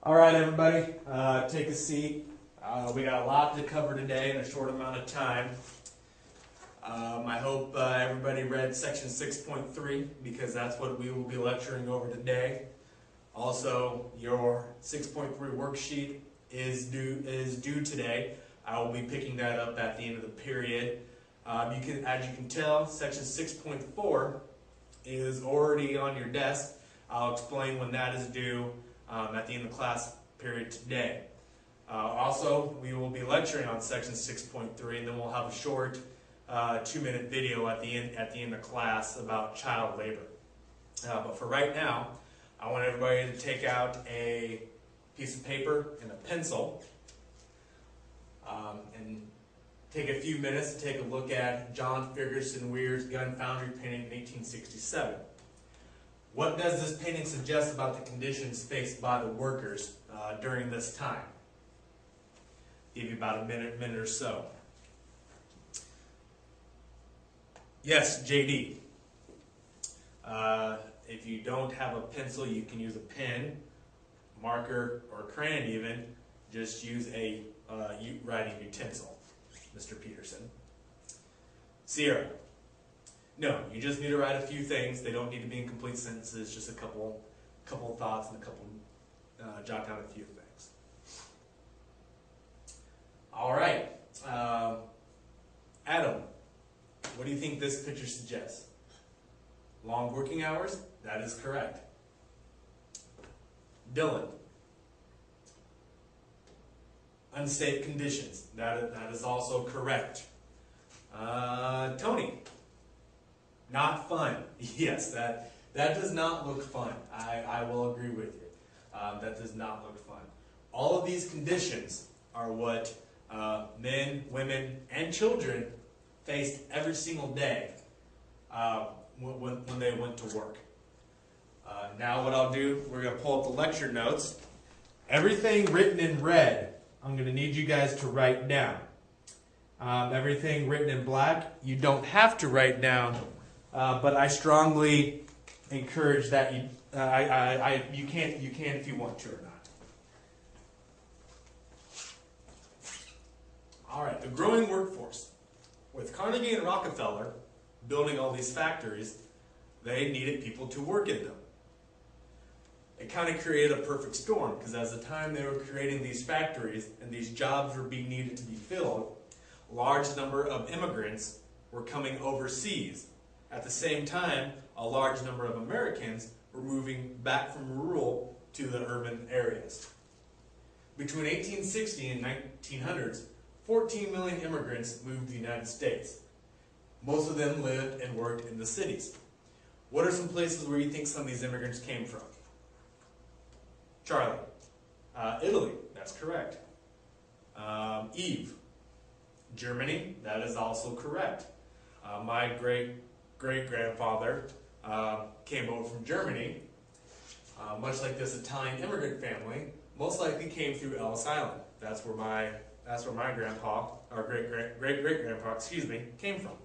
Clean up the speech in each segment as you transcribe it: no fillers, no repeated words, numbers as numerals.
All right, everybody, take a seat. We got a lot to cover today in a short amount of time. I hope everybody read section 6.3 because that's what we will be lecturing over today. Also, your 6.3 worksheet is due today. I will be picking that up at the end of the period. As you can tell, section 6.4 is already on your desk. I'll explain when that is due at the end of the class period today. Also, we will be lecturing on section 6.3, and then we'll have a short 2-minute video at the end of class about child labor. But for right now, I want everybody to take out a piece of paper and a pencil and take a few minutes to take a look at John Ferguson Weir's Gun Foundry painting in 1867. What does this painting suggest about the conditions faced by the workers during this time? Give you about a minute or so. Yes, JD. If you don't have a pencil, you can use a pen, marker, or crayon even. Just use a writing utensil, Mr. Peterson. Sierra. No, you just need to write a few things. They don't need to be in complete sentences, just a couple of thoughts and jot down a few things. All right. Adam, what do you think this picture suggests? Long working hours? That is correct. Dylan. Unsafe conditions. That is also correct. Tony. Not fun. Yes, that does not look fun. I will agree with you. That does not look fun. All of these conditions are what men, women, and children faced every single day when they went to work. Now what I'll do, we're going to pull up the lecture notes. Everything written in red, I'm going to need you guys to write down. Everything written in black, you don't have to write down. But I strongly encourage that you can if you want to or not. All right, the growing workforce. With Carnegie and Rockefeller building all these factories, they needed people to work in them. It kind of created a perfect storm because as the time they were creating these factories and these jobs were being needed to be filled, a large number of immigrants were coming overseas. At the same time, a large number of Americans were moving back from rural to the urban areas. Between 1860 and 1900s, 14 million immigrants moved to the United States. Most of them lived and worked in the cities. What are some places where you think some of these immigrants came from? Charlie. Italy, that's correct. Eve. Germany, that is also correct. My great-grandfather came over from Germany, much like this Italian immigrant family, most likely came through Ellis Island. That's where my grandpa, or great-great-grandpa, came from.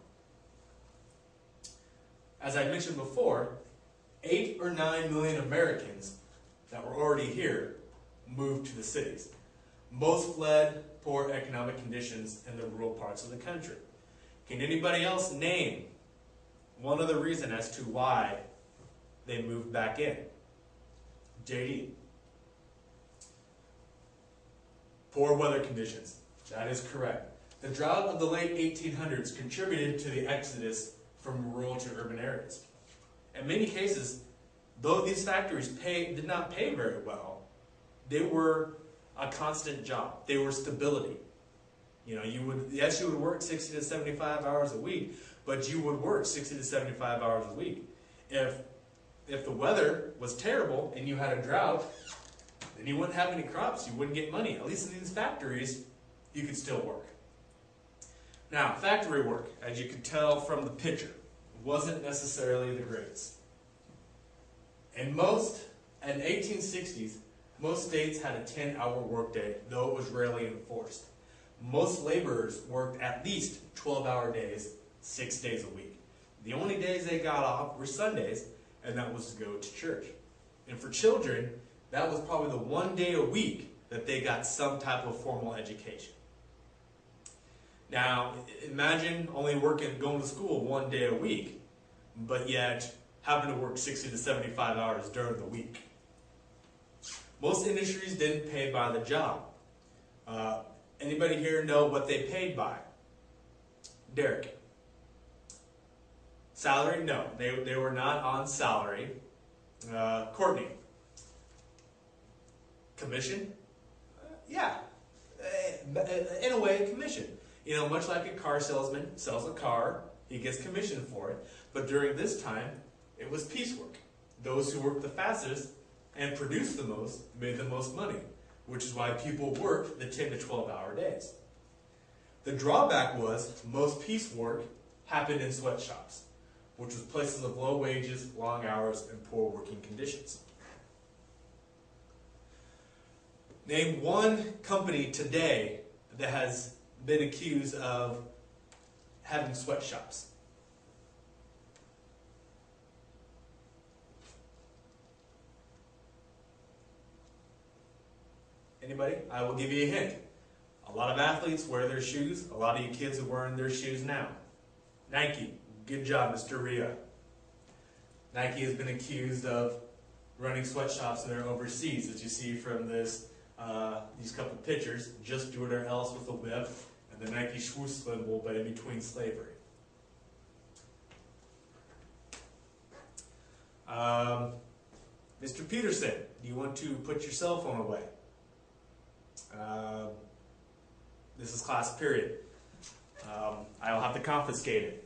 As I mentioned before, 8 or 9 million Americans that were already here moved to the cities. Most fled poor economic conditions in the rural parts of the country. Can anybody else name one other reason as to why they moved back in? JD. Poor weather conditions. That is correct. The drought of the late 1800s contributed to the exodus from rural to urban areas. In many cases, though these factories did not pay very well, they were a constant job. They were stability. You know, you would work 60 to 75 hours a week, but you would work 60 to 75 hours a week. If the weather was terrible and you had a drought, then you wouldn't have any crops, you wouldn't get money. At least in these factories, you could still work. Now, factory work, as you could tell from the picture, wasn't necessarily the greatest. In 1860s, most states had a 10-hour workday, though it was rarely enforced. Most laborers worked at least 12-hour days, 6 days a week. The only days they got off were Sundays, and that was to go to church. And for children, that was probably the one day a week that they got some type of formal education. Now, imagine only going to school one day a week, but yet having to work 60 to 75 hours during the week. Most industries didn't pay by the job. Anybody here know what they paid by? Derek. Salary? No, they were not on salary. Courtney. Commission? Yeah. In a way, commission. You know, much like a car salesman sells a car, he gets commission for it. But during this time, it was piecework. Those who worked the fastest and produced the most made the most money, which is why people worked the 10 to 12-hour days. The drawback was most piecework happened in sweatshops, which was places of low wages, long hours, and poor working conditions. Name one company today that has been accused of having sweatshops. Anybody? I will give you a hint. A lot of athletes wear their shoes. A lot of you kids are wearing their shoes now. Nike. Good job, Mr. Ria. Nike has been accused of running sweatshops in their overseas, as you see from this these couple pictures. Just do it or else with a whip, and the Nike swoosh symbol, but in between slavery. Mr. Peterson, do you want to put your cell phone away? This is class period. I'll have to confiscate it.